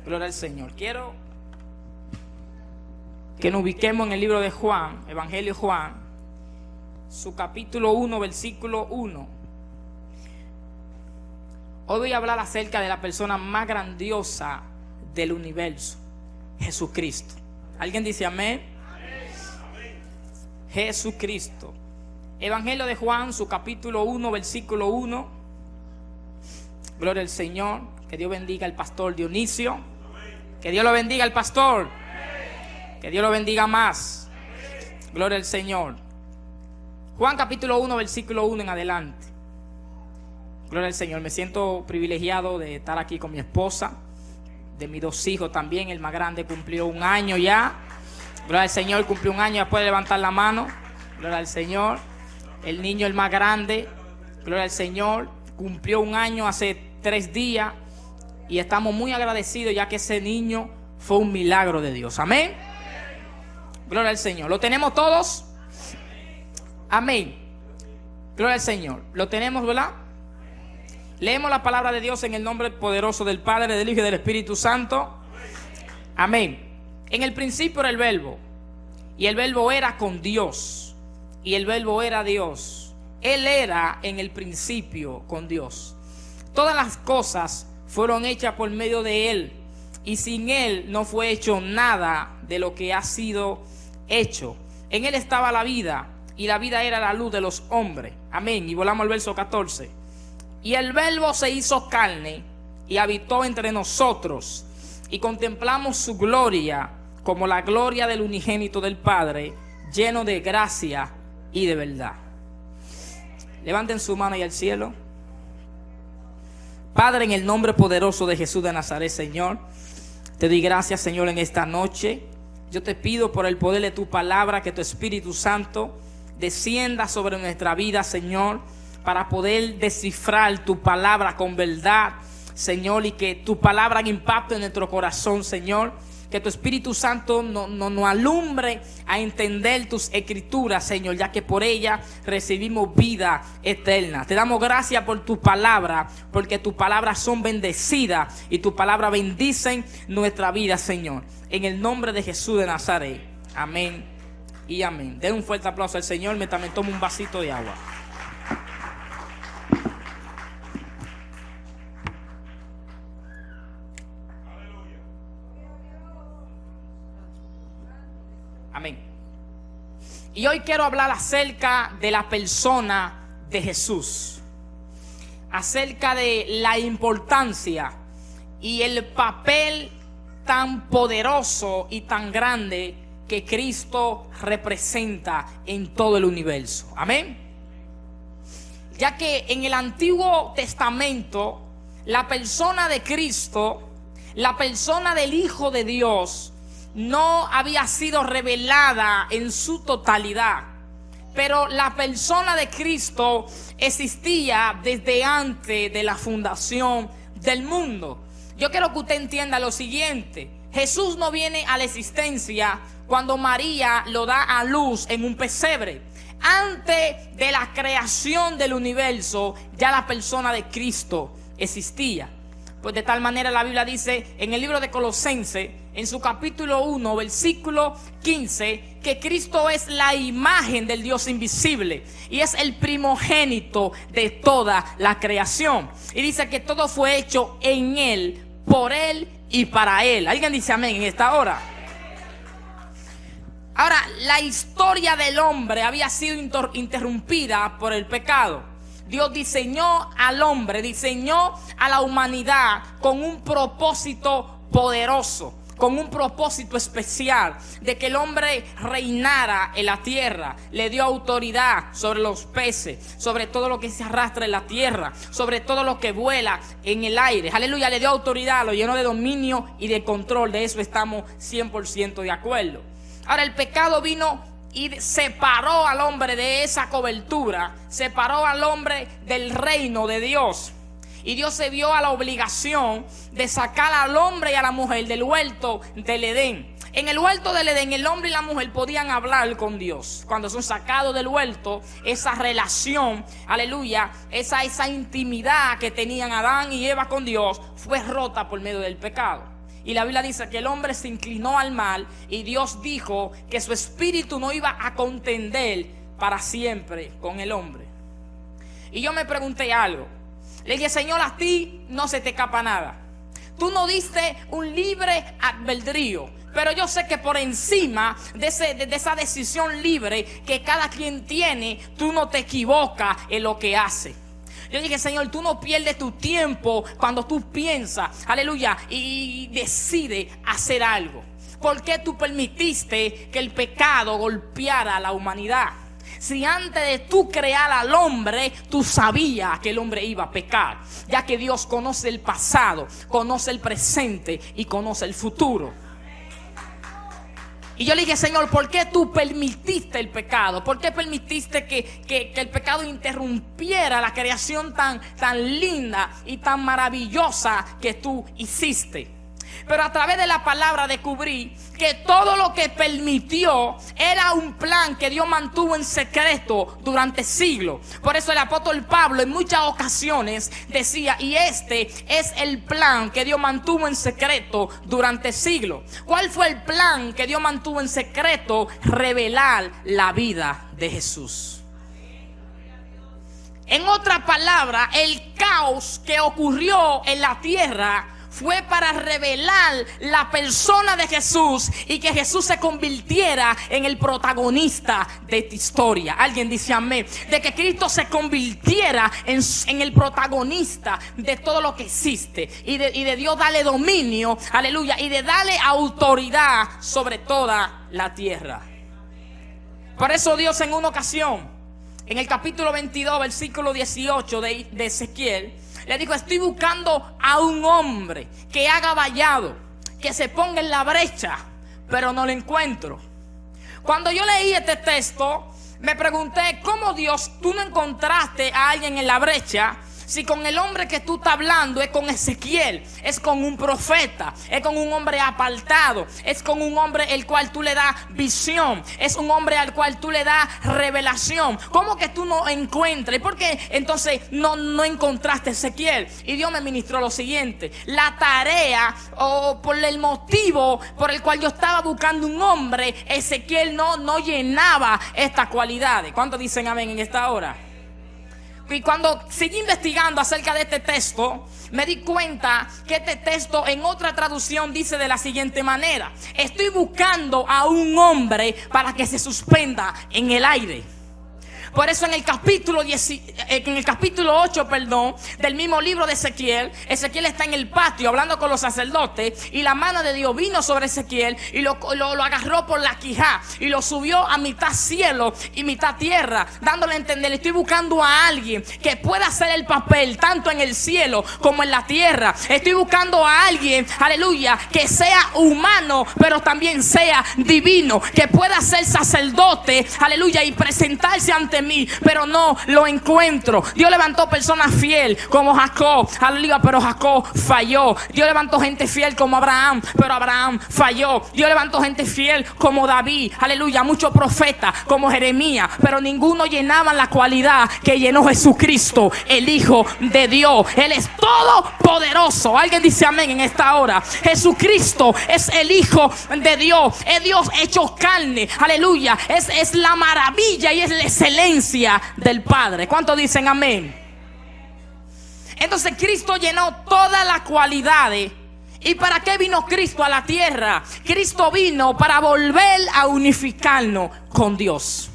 Gloria al Señor. Quiero que nos ubiquemos en el libro de Juan, Evangelio de Juan, su capítulo 1, versículo 1. Hoy voy a hablar acerca de la persona más grandiosa del universo, Jesucristo. ¿Alguien dice amén? Amén. Jesucristo. Evangelio de Juan, su capítulo 1, versículo 1. Gloria al Señor. Que Dios bendiga al pastor Dionisio. Que Dios lo bendiga al pastor. Que Dios lo bendiga más. Gloria al Señor. Juan capítulo 1, versículo 1 en adelante. Gloria al Señor. Me siento privilegiado de estar aquí con mi esposa, de mis dos hijos también. El más grande cumplió 1 año ya. Gloria al Señor, cumplió 1 año. Ya puede levantar la mano. Gloria al Señor. El niño, el más grande, gloria al Señor, cumplió 1 año hace 3 días. Y estamos muy agradecidos, ya que ese niño fue un milagro de Dios. Amén. Gloria al Señor. ¿Lo tenemos todos? Amén. Gloria al Señor. ¿Lo tenemos, verdad? Leemos la palabra de Dios en el nombre poderoso del Padre, del Hijo y del Espíritu Santo. Amén. En el principio era el Verbo, y el Verbo era con Dios, y el Verbo era Dios. Él era en el principio con Dios. Todas las cosas fueron hechas por medio de Él, y sin Él no fue hecho nada de lo que ha sido hecho. En Él estaba la vida, y la vida era la luz de los hombres. Amén. Y volamos al verso 14. Y el Verbo se hizo carne y habitó entre nosotros, y contemplamos su gloria como la gloria del unigénito del Padre, lleno de gracia y de verdad. Levanten su mano y al cielo. Padre, en el nombre poderoso de Jesús de Nazaret, Señor, te doy gracias, Señor, en esta noche. Yo te pido por el poder de tu palabra que tu Espíritu Santo descienda sobre nuestra vida, Señor, para poder descifrar tu palabra con verdad, Señor, y que tu palabra haga impacto en nuestro corazón, Señor. Que tu Espíritu Santo nos alumbre a entender tus escrituras, Señor, ya que por ella recibimos vida eterna. Te damos gracias por tu palabra, porque tus palabras son bendecidas y tu palabra bendicen nuestra vida, Señor. En el nombre de Jesús de Nazaret. Amén y amén. Den un fuerte aplauso al Señor. Me también tomo un vasito de agua. Amén. Y hoy quiero hablar acerca de la persona de Jesús, acerca de la importancia y el papel tan poderoso y tan grande que Cristo representa en todo el universo. Amén. Ya que en el Antiguo Testamento la persona de Cristo, la persona del Hijo de Dios, no había sido revelada en su totalidad, pero la persona de Cristo existía desde antes de la fundación del mundo. Yo quiero que usted entienda lo siguiente: Jesús no viene a la existencia cuando María lo da a luz en un pesebre. Antes de la creación del universo, ya la persona de Cristo existía. Pues de tal manera la Biblia dice en el libro de Colosenses, en su capítulo 1, versículo 15, que Cristo es la imagen del Dios invisible y es el primogénito de toda la creación. Y dice que todo fue hecho en Él, por Él y para Él. ¿Alguien dice amén en esta hora? Ahora, la historia del hombre había sido interrumpida por el pecado. Dios diseñó al hombre, diseñó a la humanidad con un propósito poderoso, con un propósito especial, de que el hombre reinara en la tierra. Le dio autoridad sobre los peces, sobre todo lo que se arrastra en la tierra, sobre todo lo que vuela en el aire. Aleluya, le dio autoridad, lo llenó de dominio y de control. De eso estamos 100% de acuerdo. Ahora, el pecado vino y separó al hombre de esa cobertura, separó al hombre del reino de Dios. Y Dios se vio a la obligación de sacar al hombre y a la mujer del huerto del Edén. En el huerto del Edén, el hombre y la mujer podían hablar con Dios. Cuando son sacados del huerto, esa relación, aleluya, esa intimidad que tenían Adán y Eva con Dios fue rota por medio del pecado. Y la Biblia dice que el hombre se inclinó al mal y Dios dijo que su espíritu no iba a contender para siempre con el hombre. Y yo me pregunté algo. Le dije, Señor, a ti no se te escapa nada. Tú no diste un libre albedrío, pero yo sé que por encima de esa decisión libre que cada quien tiene, tú no te equivocas en lo que haces. Yo dije, Señor, tú no pierdes tu tiempo cuando tú piensas, aleluya, y decides hacer algo. ¿Por qué tú permitiste que el pecado golpeara a la humanidad? Si antes de tú crear al hombre, tú sabías que el hombre iba a pecar, ya que Dios conoce el pasado, conoce el presente y conoce el futuro. Y yo le dije, Señor, ¿por qué tú permitiste el pecado? ¿Por qué permitiste que el pecado interrumpiera la creación tan linda y tan maravillosa que tú hiciste? Pero a través de la palabra descubrí que todo lo que permitió era un plan que Dios mantuvo en secreto durante siglos. Por eso el apóstol Pablo en muchas ocasiones decía, y este es el plan que Dios mantuvo en secreto durante siglos. ¿Cuál fue el plan que Dios mantuvo en secreto? Revelar la vida de Jesús. En otra palabra, el caos que ocurrió en la tierra fue para revelar la persona de Jesús y que Jesús se convirtiera en el protagonista de esta historia. Alguien dice amén. De que Cristo se convirtiera en el protagonista de todo lo que existe. Y de Dios darle dominio, aleluya, y de darle autoridad sobre toda la tierra. Por eso Dios en una ocasión, en el capítulo 22, versículo 18 de Ezequiel, le dijo, estoy buscando a un hombre que haga vallado, que se ponga en la brecha, pero no lo encuentro. Cuando yo leí este texto, me pregunté, ¿cómo Dios tú no encontraste a alguien en la brecha? Si con el hombre que tú estás hablando es con Ezequiel, es con un profeta, es con un hombre apartado, es con un hombre el cual tú le das visión, es un hombre al cual tú le das revelación. ¿Cómo que tú no encuentras? ¿Y por qué entonces no encontraste a Ezequiel? Y Dios me ministró lo siguiente: la tarea o por el motivo por el cual yo estaba buscando un hombre, Ezequiel no llenaba estas cualidades. ¿Cuántos dicen amén en esta hora? Y cuando seguí investigando acerca de este texto, me di cuenta que este texto en otra traducción dice de la siguiente manera: estoy buscando a un hombre para que se suspenda en el aire. Por eso en el capítulo 8, del mismo libro de Ezequiel, Ezequiel está en el patio hablando con los sacerdotes, y la mano de Dios vino sobre Ezequiel y lo agarró por la quijá y lo subió a mitad cielo y mitad tierra, dándole a entender, estoy buscando a alguien que pueda hacer el papel tanto en el cielo como en la tierra. Estoy buscando a alguien, aleluya, que sea humano pero también sea divino, que pueda ser sacerdote, aleluya, y presentarse ante mí, pero no lo encuentro. Dios levantó personas fiel como Jacob, aleluya, pero Jacob falló. Dios levantó gente fiel como Abraham, pero Abraham falló. Dios levantó gente fiel como David, aleluya, muchos profetas como Jeremías, pero ninguno llenaba la cualidad que llenó Jesucristo, el Hijo de Dios. Él es todopoderoso. Alguien dice amén en esta hora. Jesucristo es el Hijo de Dios, es Dios hecho carne, aleluya, es la maravilla y es la excelencia del Padre. ¿Cuántos dicen amén? Entonces Cristo llenó todas las cualidades. ¿Y para qué vino Cristo a la tierra? Cristo vino para volver a unificarnos con Dios.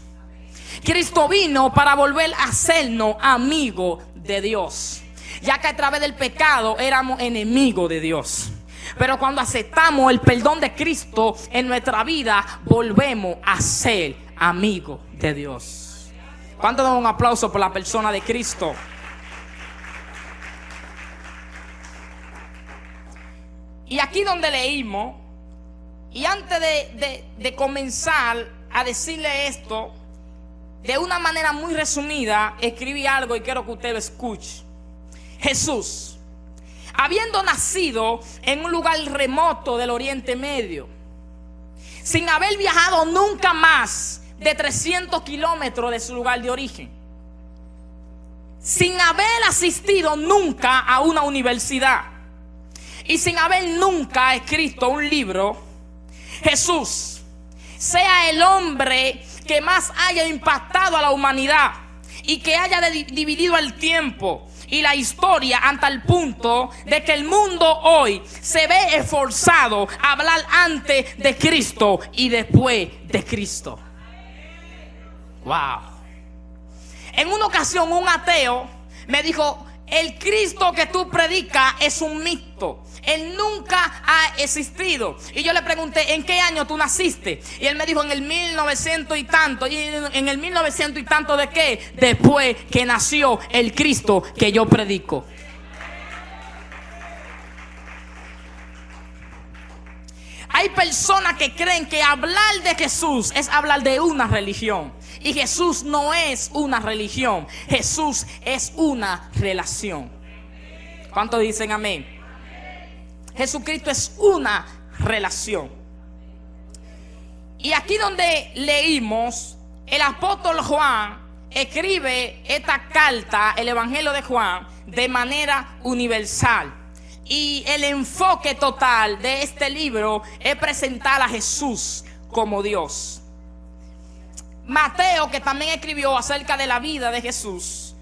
Cristo vino para volver a hacernos amigos de Dios, ya que a través del pecado éramos enemigos de Dios. Pero cuando aceptamos el perdón de Cristo en nuestra vida, volvemos a ser amigos de Dios. ¿Cuánto dan un aplauso por la persona de Cristo? Y aquí donde leímos, y antes de comenzar a decirle esto, de una manera muy resumida, escribí algo y quiero que usted lo escuche. Jesús, habiendo nacido en un lugar remoto del Oriente Medio, sin haber viajado nunca más de 300 kilómetros de su lugar de origen, sin haber asistido nunca a una universidad y sin haber nunca escrito un libro, Jesús sea el hombre que más haya impactado a la humanidad y que haya dividido el tiempo y la historia hasta el punto de que el mundo hoy se ve esforzado a hablar antes de Cristo y después de Cristo. Wow. En una ocasión un ateo me dijo: el Cristo que tú predicas es un mito, Él nunca ha existido. Y yo le pregunté: ¿en qué año tú naciste? Y él me dijo: en el 1900 y tanto. ¿Y en el 1900 y tanto de qué? Después que nació el Cristo que yo predico. Hay personas que creen que hablar de Jesús es hablar de una religión. Y Jesús no es una religión. Jesús es una relación. ¿Cuántos dicen amén? Jesucristo es una relación. Y aquí donde leímos, el apóstol Juan escribe esta carta, el Evangelio de Juan, de manera universal. Y el enfoque total de este libro es presentar a Jesús como Dios. Mateo, que también escribió acerca de la vida de Jesús,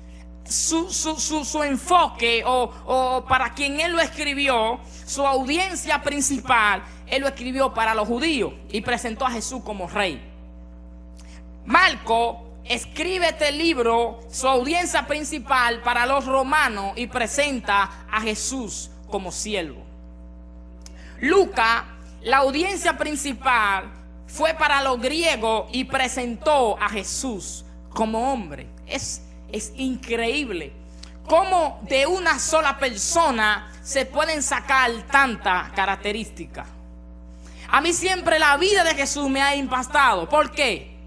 su enfoque o para quien él lo escribió, su audiencia principal, él lo escribió para los judíos y presentó a Jesús como rey. Marco escribe este libro, su audiencia principal, para los romanos y presenta a Jesús como siervo. Lucas, la audiencia principal, fue para los griegos y presentó a Jesús como hombre. Es increíble cómo de una sola persona se pueden sacar tantas características. A mí siempre la vida de Jesús me ha impactado. ¿Por qué?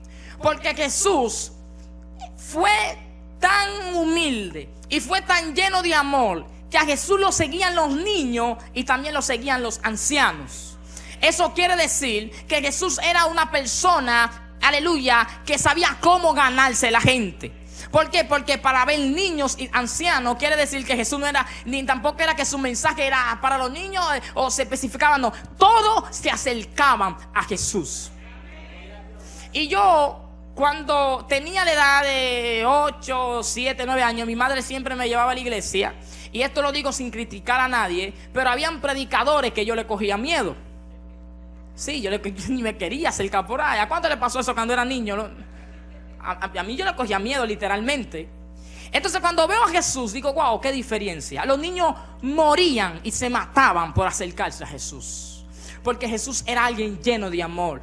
Porque Jesús fue tan humilde y fue tan lleno de amor que a Jesús lo seguían los niños y también lo seguían los ancianos. Eso quiere decir que Jesús era una persona, aleluya, que sabía cómo ganarse la gente. ¿Por qué? Porque para ver niños y ancianos quiere decir que Jesús no era, ni tampoco era que su mensaje era para los niños o se especificaba, no. Todos se acercaban a Jesús. Y yo, cuando tenía la edad de 8, 7, 9 años, mi madre siempre me llevaba a la iglesia. Y esto lo digo sin criticar a nadie, pero habían predicadores que yo le cogía miedo. Sí, yo ni me quería acercar por ahí. ¿A cuánto le pasó eso cuando era niño? A mí yo le cogía miedo literalmente. Entonces cuando veo a Jesús digo: wow, qué diferencia. Los niños morían y se mataban por acercarse a Jesús, porque Jesús era alguien lleno de amor.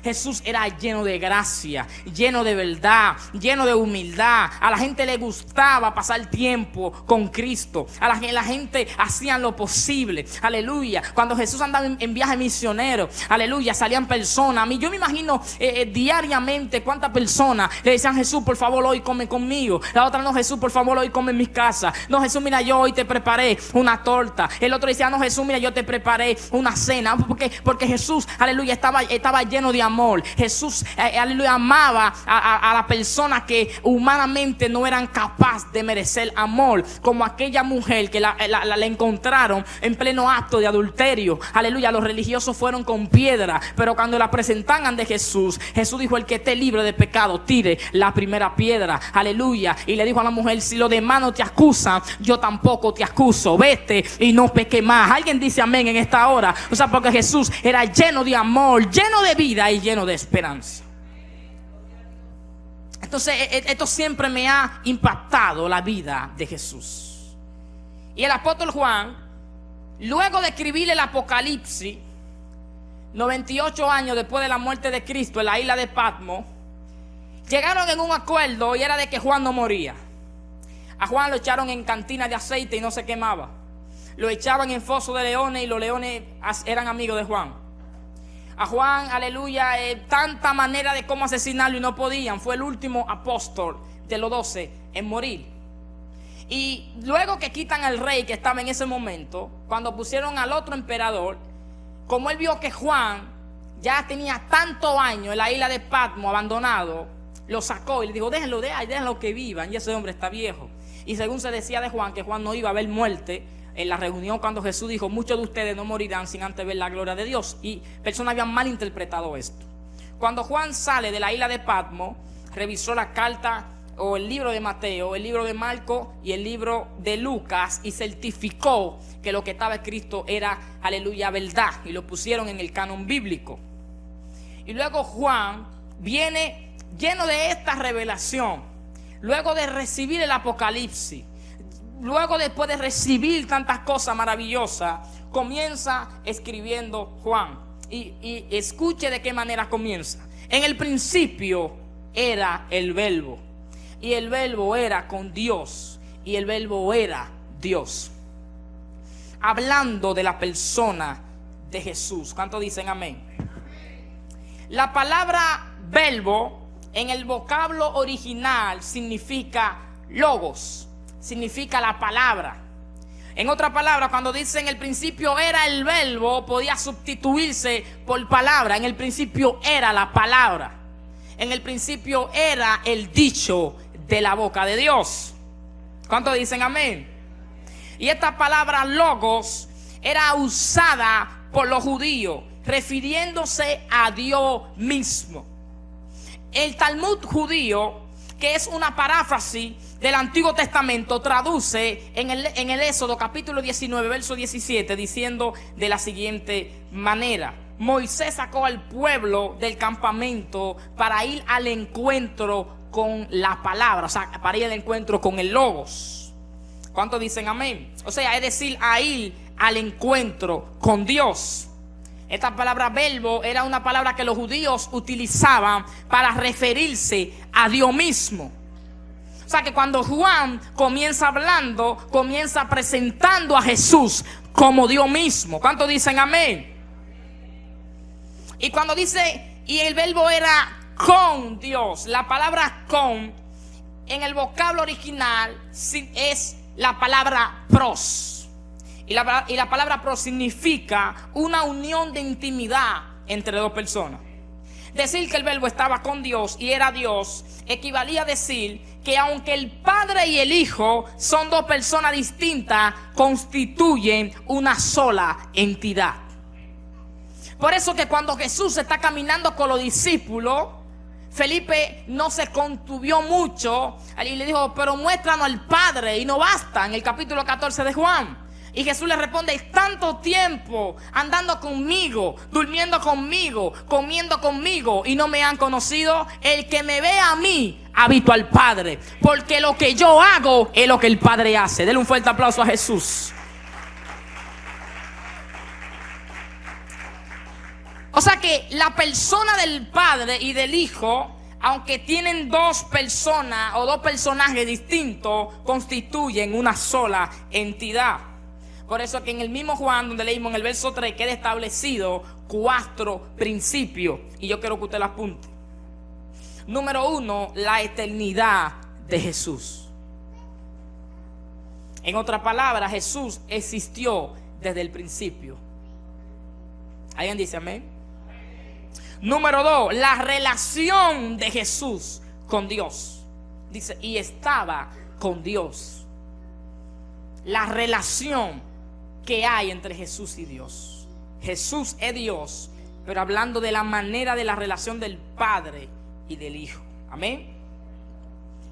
Jesús era lleno de gracia, lleno de verdad, lleno de humildad. A la gente le gustaba pasar tiempo con Cristo. A la gente hacían lo posible. Aleluya. Cuando Jesús andaba en viaje misionero, aleluya, salían personas. A mí yo me imagino diariamente cuántas personas le decían: Jesús, por favor, hoy come conmigo. La otra: no, Jesús, por favor, hoy come en mi casa. No, Jesús, mira, yo hoy te preparé una torta. El otro decía: no, Jesús, mira, yo te preparé una cena. Porque Jesús, aleluya, estaba lleno de amor. Jesús, aleluya, amaba a la persona que humanamente no eran capaces de merecer amor, como aquella mujer que la encontraron en pleno acto de adulterio. Aleluya, los religiosos fueron con piedra, pero cuando la presentaban ante Jesús, Jesús dijo: el que esté libre de pecado, tire la primera piedra. Aleluya. Y le dijo a la mujer: si los demás no te acusan, yo tampoco te acuso, vete y no peque más. Alguien dice amén en esta hora. O sea, porque Jesús era lleno de amor, lleno de vida y lleno de esperanza. Entonces esto siempre me ha impactado la vida de Jesús. Y el apóstol Juan, luego de escribir el Apocalipsis, 98 años después de la muerte de Cristo en la isla de Patmos, llegaron en un acuerdo y era de que Juan no moría. A Juan lo echaron en cantina de aceite y no se quemaba. Lo echaban en foso de leones y los leones eran amigos de Juan. A Juan, aleluya, tanta manera de cómo asesinarlo y no podían. Fue el último apóstol de los 12 en morir. Y luego que quitan al rey que estaba en ese momento, cuando pusieron al otro emperador, como él vio que Juan ya tenía tantos años en la isla de Patmos abandonado, lo sacó y le dijo: déjenlo que vivan, y ese hombre está viejo. Y según se decía de Juan, que Juan no iba a ver muerte en la reunión cuando Jesús dijo: muchos de ustedes no morirán sin antes ver la gloria de Dios. Y personas habían malinterpretado esto. Cuando Juan sale de la isla de Patmos, revisó la carta o el libro de Mateo, el libro de Marcos y el libro de Lucas, y certificó que lo que estaba escrito era, aleluya, verdad, y lo pusieron en el canon bíblico. Y luego Juan viene lleno de esta revelación, luego de recibir el Apocalipsis, luego después de recibir tantas cosas maravillosas, comienza escribiendo Juan. Y escuche de qué manera comienza. En el principio era el Verbo, y el Verbo era con Dios, y el Verbo era Dios. Hablando de la persona de Jesús. ¿Cuántos dicen amén? La palabra verbo en el vocablo original significa logos, significa la palabra. En otra palabra, cuando dice en el principio era el verbo, podía sustituirse por palabra. En el principio era la palabra. En el principio era el dicho de la boca de Dios. ¿Cuántos dicen amén? Y esta palabra logos era usada por los judíos, refiriéndose a Dios mismo. El Talmud judío, que es una paráfrasis del Antiguo Testamento, traduce en el Éxodo capítulo 19 verso 17 diciendo de la siguiente manera: Moisés sacó al pueblo del campamento para ir al encuentro con la palabra, o sea, para ir al encuentro con el logos. ¿Cuántos dicen amén? O sea, es decir, a ir al encuentro con Dios. Esta palabra verbo era una palabra que los judíos utilizaban para referirse a Dios mismo. O sea que cuando Juan comienza hablando, comienza presentando a Jesús como Dios mismo. ¿Cuántos dicen amén? Y cuando dice, y el verbo era con Dios, la palabra con en el vocablo original es la palabra pros. Y la palabra pros significa una unión de intimidad entre dos personas. Decir que el verbo estaba con Dios y era Dios equivalía a decir que aunque el Padre y el Hijo son dos personas distintas, constituyen una sola entidad. Por eso que cuando Jesús está caminando con los discípulos, Felipe no se contuvió mucho y le dijo: pero muéstranos al Padre y no basta, en el capítulo 14 de Juan. Y Jesús le responde: tanto tiempo andando conmigo, durmiendo conmigo, comiendo conmigo, y no me han conocido. El que me ve a mí ha visto al Padre, porque lo que yo hago es lo que el Padre hace. Denle un fuerte aplauso a Jesús. O sea que la persona del Padre y del Hijo, aunque tienen dos personas o dos personajes distintos, constituyen una sola entidad. Por eso que en el mismo Juan, donde leímos en el verso 3, queda establecido 4 principios. Y yo quiero que usted los apunte. Número 1, la eternidad de Jesús. En otras palabras, Jesús existió desde el principio. ¿Alguien dice amén? Número 2, la relación de Jesús con Dios. Dice, y estaba con Dios. La relación que hay entre Jesús y Dios. Jesús es Dios, pero hablando de la manera de la relación del Padre y del Hijo. Amén.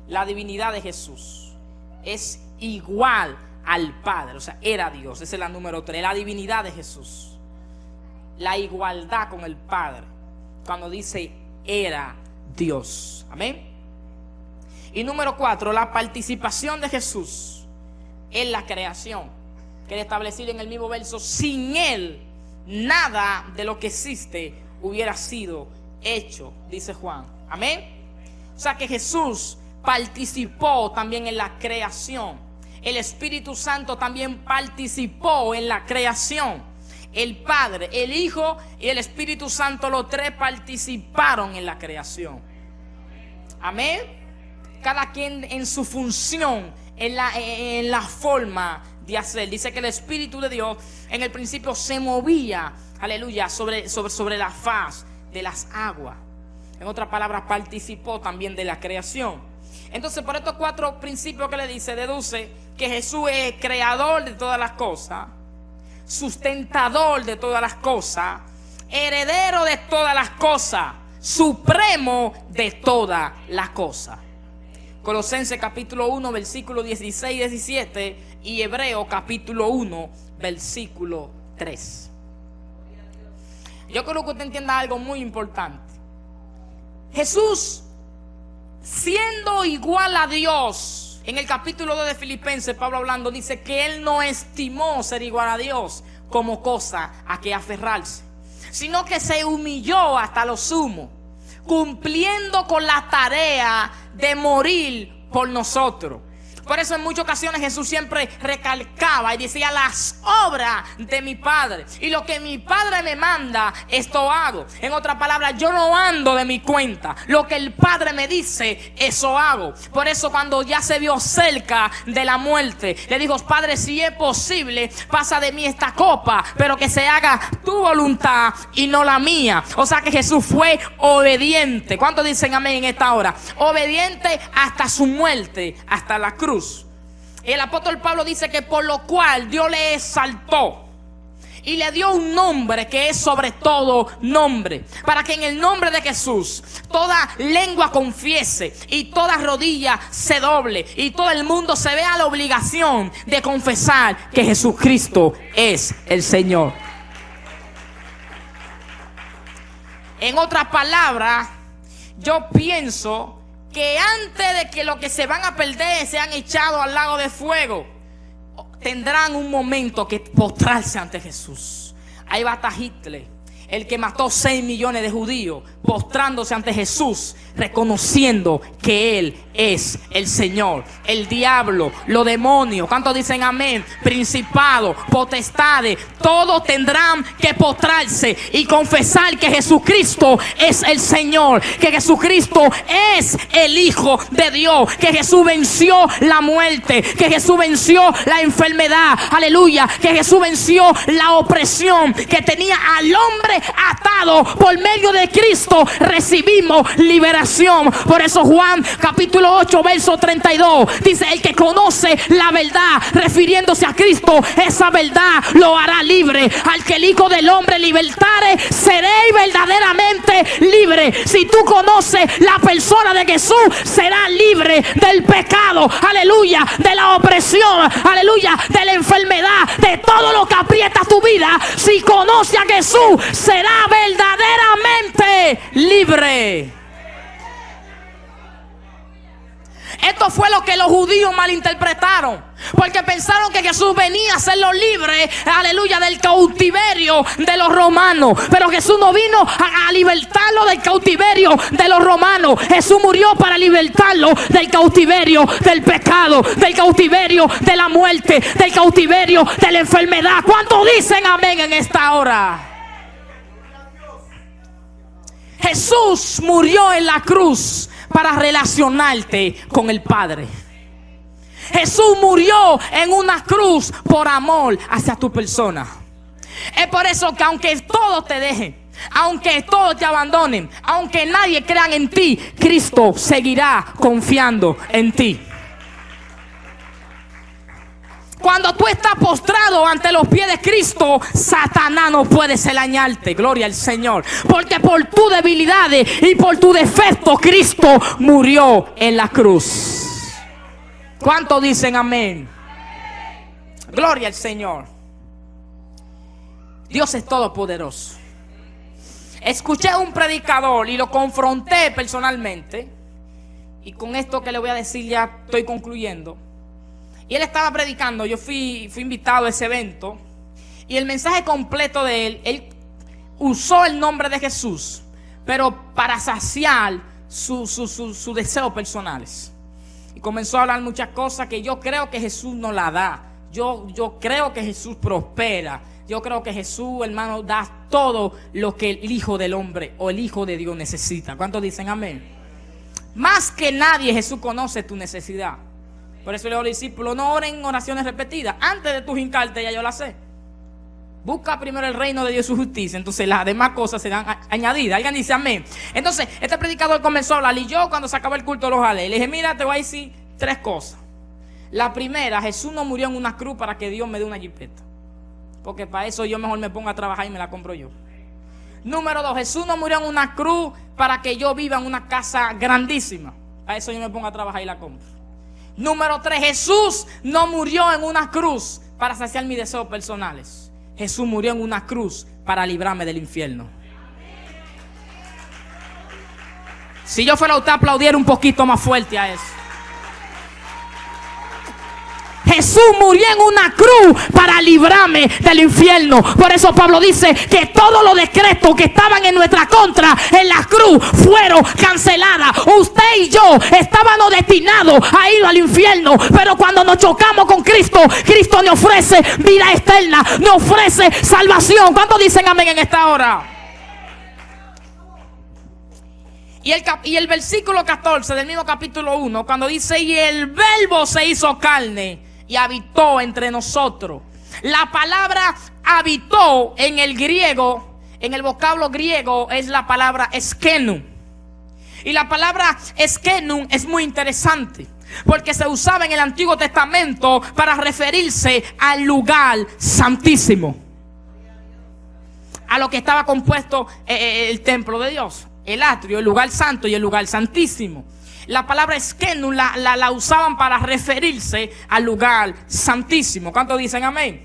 La divinidad de Jesús es igual al Padre, o sea, era Dios. Esa es la número 3, la divinidad de Jesús. La igualdad con el Padre, cuando dice era Dios. Amén. Y número 4, la participación de Jesús en la creación. Quiere establecer en el mismo verso: sin Él nada de lo que existe hubiera sido hecho, dice Juan. Amén. O sea que Jesús participó también en la creación. El Espíritu Santo también participó en la creación. El Padre, el Hijo y el Espíritu Santo, los tres participaron en la creación. Amén. Cada quien en su función, en la forma de hacer. Dice que el Espíritu de Dios en el principio se movía, aleluya, sobre la faz de las aguas. En otras palabras, participó también de la creación. Entonces, por estos 4 principios que le dice, deduce que Jesús es creador de todas las cosas, sustentador de todas las cosas, heredero de todas las cosas, supremo de todas las cosas. Colosenses capítulo 1, versículo 16 y 17, y Hebreo capítulo 1, versículo 3. Yo creo que usted entienda algo muy importante. Jesús, siendo igual a Dios, en el capítulo 2 de Filipenses, Pablo hablando, dice que Él no estimó ser igual a Dios como cosa a que aferrarse, sino que se humilló hasta lo sumo, cumpliendo con la tarea de morir por nosotros. Por eso en muchas ocasiones Jesús siempre recalcaba y decía: las obras de mi Padre, y lo que mi Padre me manda, esto hago. En otras palabras, yo no ando de mi cuenta, lo que el Padre me dice, eso hago. Por eso cuando ya se vio cerca de la muerte, le dijo: Padre, si es posible, pasa de mí esta copa, pero que se haga tu voluntad y no la mía. O sea que Jesús fue obediente. ¿Cuántos dicen amén en esta hora? Obediente hasta su muerte, hasta la cruz. El apóstol Pablo dice que por lo cual Dios le exaltó y le dio un nombre que es sobre todo nombre, para que en el nombre de Jesús toda lengua confiese y toda rodilla se doble y todo el mundo se vea la obligación de confesar que Jesucristo es el Señor. En otras palabras, yo pienso que antes de que los que se van a perder sean echados al lago de fuego, tendrán un momento que postrarse ante Jesús. Ahí va a estar Hitler, el que mató 6 millones de judíos, postrándose ante Jesús, reconociendo que Él es el Señor. El diablo, los demonios, ¿cuántos dicen amén? Principados, potestades, todos tendrán que postrarse y confesar que Jesucristo es el Señor, que Jesucristo es el Hijo de Dios, que Jesús venció la muerte, que Jesús venció la enfermedad, aleluya, que Jesús venció la opresión que tenía al hombre atado. Por medio de Cristo recibimos liberación. Por eso Juan capítulo 8 verso 32 dice: el que conoce la verdad, refiriéndose a Cristo, esa verdad lo hará libre. Al que el Hijo del Hombre libertare, seréis verdaderamente libre. Si tú conoces la persona de Jesús, serás libre del pecado, aleluya, de la opresión, aleluya, de la enfermedad, de todo lo que aprieta tu vida. Si conoce a Jesús, será verdaderamente libre. Esto fue lo que los judíos malinterpretaron, porque pensaron que Jesús venía a hacerlos libres, aleluya, del cautiverio de los romanos. Pero Jesús no vino a libertarlo del cautiverio de los romanos. Jesús murió para libertarlo del cautiverio del pecado, del cautiverio de la muerte, del cautiverio de la enfermedad. ¿Cuántos dicen amén en esta hora? Jesús murió en la cruz para relacionarte con el Padre. Jesús murió en una cruz por amor hacia tu persona. Es por eso que aunque todos te dejen, aunque todos te abandonen, aunque nadie crea en ti, Cristo seguirá confiando en ti. Cuando tú estás postrado ante los pies de Cristo, Satanás no puede dañarte. Gloria al Señor. Porque por tus debilidades y por tu defecto, Cristo murió en la cruz. ¿Cuántos dicen amén? Gloria al Señor. Dios es todopoderoso. Escuché a un predicador y lo confronté personalmente. Y con esto que le voy a decir ya estoy concluyendo. Y él estaba predicando, yo fui invitado a ese evento. Y el mensaje completo de él usó el nombre de Jesús, pero para saciar sus deseos personales. Y comenzó a hablar muchas cosas que yo creo que Jesús nos la da. Yo creo que Jesús prospera. Yo creo que Jesús, hermano, da todo lo que el Hijo del Hombre o el Hijo de Dios necesita. ¿Cuántos dicen amén? Más que nadie Jesús conoce tu necesidad. Por eso le digo a los discípulos: no oren oraciones repetidas. Antes de tu hincarte ya yo la sé. Busca primero el reino de Dios y su justicia, entonces las demás cosas serán añadidas. Alguien dice amén. Entonces, este predicador comenzó a hablar y yo cuando se acabó el culto los jalé. Le dije, mira, te voy a decir 3 cosas. La primera, Jesús no murió en una cruz para que Dios me dé una jipeta, porque para eso yo mejor me pongo a trabajar y me la compro yo. Número 2, Jesús no murió en una cruz para que yo viva en una casa grandísima. Para eso yo me pongo a trabajar y la compro. Número 3, Jesús no murió en una cruz para saciar mis deseos personales. Jesús murió en una cruz para librarme del infierno. Si yo fuera usted, aplaudiera un poquito más fuerte a eso. Jesús murió en una cruz para librarme del infierno. Por eso Pablo dice que todos los decretos que estaban en nuestra contra en la cruz fueron canceladas. Usted y yo estábamos destinados a ir al infierno, pero cuando nos chocamos con Cristo, Cristo nos ofrece vida eterna, nos ofrece salvación. ¿Cuántos dicen amén en esta hora? Y el versículo 14 del mismo capítulo 1, cuando dice, y el verbo se hizo carne y habitó entre nosotros. La palabra habitó en el griego, en el vocablo griego, es la palabra eskenum. Y la palabra eskenum es muy interesante, porque se usaba en el Antiguo Testamento para referirse al lugar santísimo, a lo que estaba compuesto el templo de Dios, el atrio, el lugar santo y el lugar santísimo. La palabra eskenum la usaban para referirse al lugar santísimo. ¿Cuántos dicen amén?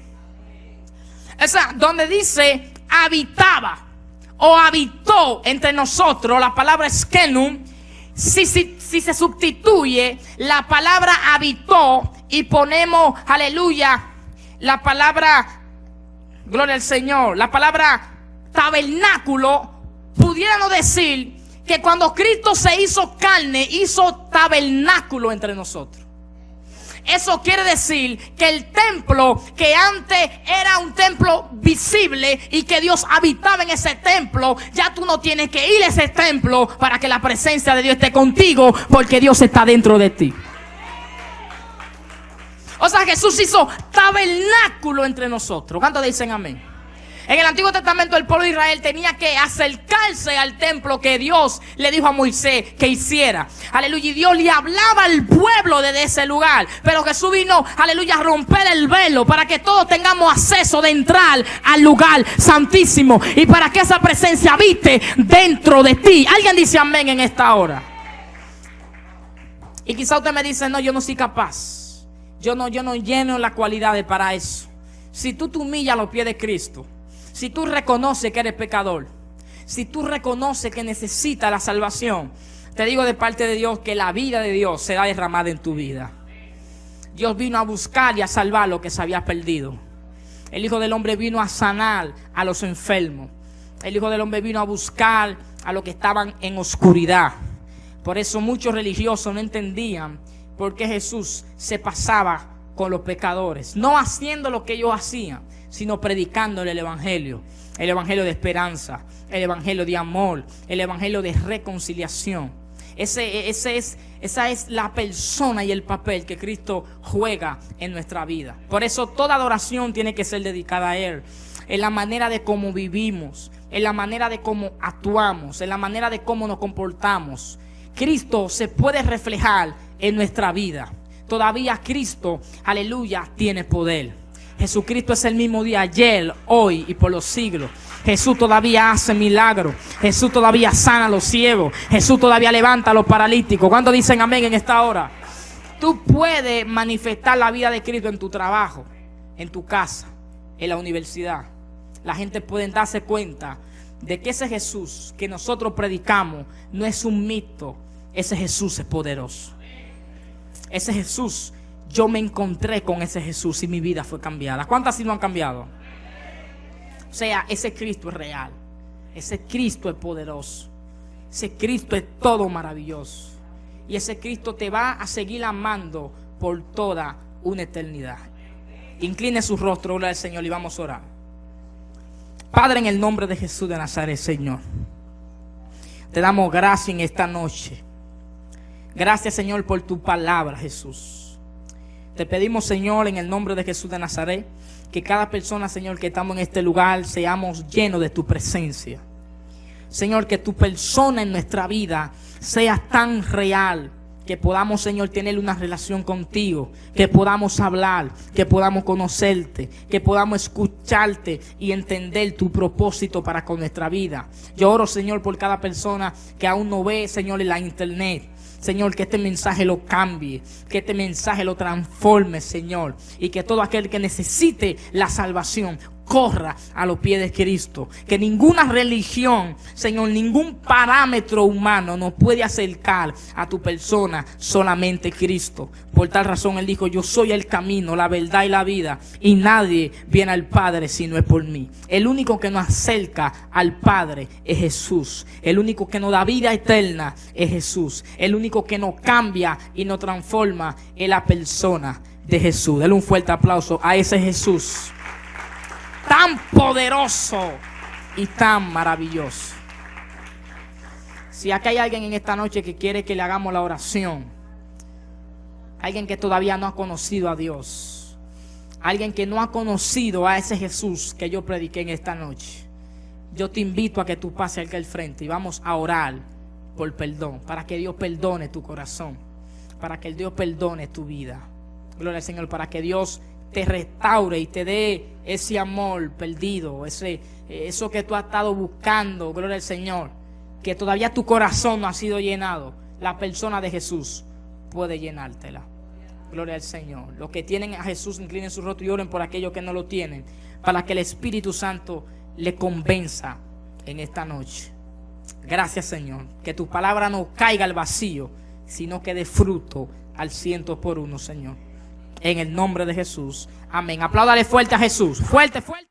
O sea, donde dice habitaba o habitó entre nosotros, la palabra eskenum, si se sustituye la palabra habitó y ponemos, aleluya, la palabra, gloria al Señor, la palabra tabernáculo, pudiéramos decir que cuando Cristo se hizo carne, hizo tabernáculo entre nosotros. Eso quiere decir que el templo, que antes era un templo visible y que Dios habitaba en ese templo, ya tú no tienes que ir a ese templo para que la presencia de Dios esté contigo, porque Dios está dentro de ti. O sea, Jesús hizo tabernáculo entre nosotros. ¿Cuántos dicen amén? En el Antiguo Testamento el pueblo de Israel tenía que acercarse al templo que Dios le dijo a Moisés que hiciera. Aleluya. Y Dios le hablaba al pueblo desde ese lugar. Pero Jesús vino, aleluya, a romper el velo para que todos tengamos acceso de entrar al lugar santísimo. Y para que esa presencia habite dentro de ti. ¿Alguien dice amén en esta hora? Y quizá usted me dice, no, yo no soy capaz. Yo no lleno las cualidades para eso. Si tú te humillas a los pies de Cristo, si tú reconoces que eres pecador, si tú reconoces que necesitas la salvación, te digo de parte de Dios que la vida de Dios será derramada en tu vida. Dios vino a buscar y a salvar lo que se había perdido. El Hijo del Hombre vino a sanar a los enfermos. El Hijo del Hombre vino a buscar a los que estaban en oscuridad. Por eso muchos religiosos no entendían por qué Jesús se pasaba con los pecadores, no haciendo lo que ellos hacían, sino predicándole el evangelio de esperanza, el evangelio de amor, el evangelio de reconciliación. Esa es la persona y el papel que Cristo juega en nuestra vida. Por eso toda adoración tiene que ser dedicada a Él, en la manera de cómo vivimos, en la manera de cómo actuamos, en la manera de cómo nos comportamos. Cristo se puede reflejar en nuestra vida. Todavía Cristo, aleluya, tiene poder. Jesucristo es el mismo día, ayer, hoy y por los siglos. Jesús todavía hace milagros. Jesús todavía sana a los ciegos. Jesús todavía levanta a los paralíticos. ¿Cuántos dicen amén en esta hora? Tú puedes manifestar la vida de Cristo en tu trabajo, en tu casa, en la universidad. La gente puede darse cuenta de que ese Jesús que nosotros predicamos no es un mito. Ese Jesús es poderoso. Ese Jesús, yo me encontré con ese Jesús y mi vida fue cambiada. ¿Cuántas sí no han cambiado? O sea, ese Cristo es real. Ese Cristo es poderoso. Ese Cristo es todo maravilloso. Y ese Cristo te va a seguir amando por toda una eternidad. Incline su rostro, gloria al Señor, y vamos a orar. Padre, en el nombre de Jesús de Nazaret, Señor, te damos gracias en esta noche. Gracias, Señor, por tu palabra, Jesús. Te pedimos, Señor, en el nombre de Jesús de Nazaret, que cada persona, Señor, que estamos en este lugar, seamos llenos de tu presencia. Señor, que tu persona en nuestra vida sea tan real, que podamos, Señor, tener una relación contigo, que podamos hablar, que podamos conocerte, que podamos escucharte y entender tu propósito para con nuestra vida. Yo oro, Señor, por cada persona que aún no ve, Señor, en la internet. Señor, que este mensaje lo cambie, que este mensaje lo transforme, Señor, y que todo aquel que necesite la salvación corra a los pies de Cristo. Que ninguna religión, Señor, ningún parámetro humano nos puede acercar a tu persona, solamente Cristo. Por tal razón Él dijo: yo soy el camino, la verdad y la vida, y nadie viene al Padre si no es por mí. El único que nos acerca al Padre es Jesús. El único que nos da vida eterna es Jesús. El único que nos cambia y nos transforma es la persona de Jesús. Dale un fuerte aplauso a ese Jesús tan poderoso y tan maravilloso. Si acá hay alguien en esta noche que quiere que le hagamos la oración, alguien que todavía no ha conocido a Dios, alguien que no ha conocido a ese Jesús que yo prediqué en esta noche, yo te invito a que tú pases aquí al frente y vamos a orar por perdón, para que Dios perdone tu corazón, para que el Dios perdone tu vida. Gloria al Señor, para que Dios te restaure y te dé ese amor perdido, eso que tú has estado buscando. Gloria al Señor, que todavía tu corazón no ha sido llenado. La persona de Jesús puede llenártela. Gloria al Señor. Los que tienen a Jesús, inclinen su rostro y oren por aquellos que no lo tienen, para que el Espíritu Santo le convenza en esta noche. Gracias, Señor, que tu palabra no caiga al vacío, sino que dé fruto al 100 por 1, Señor. En el nombre de Jesús. Amén. Apláudale fuerte a Jesús. Fuerte, fuerte.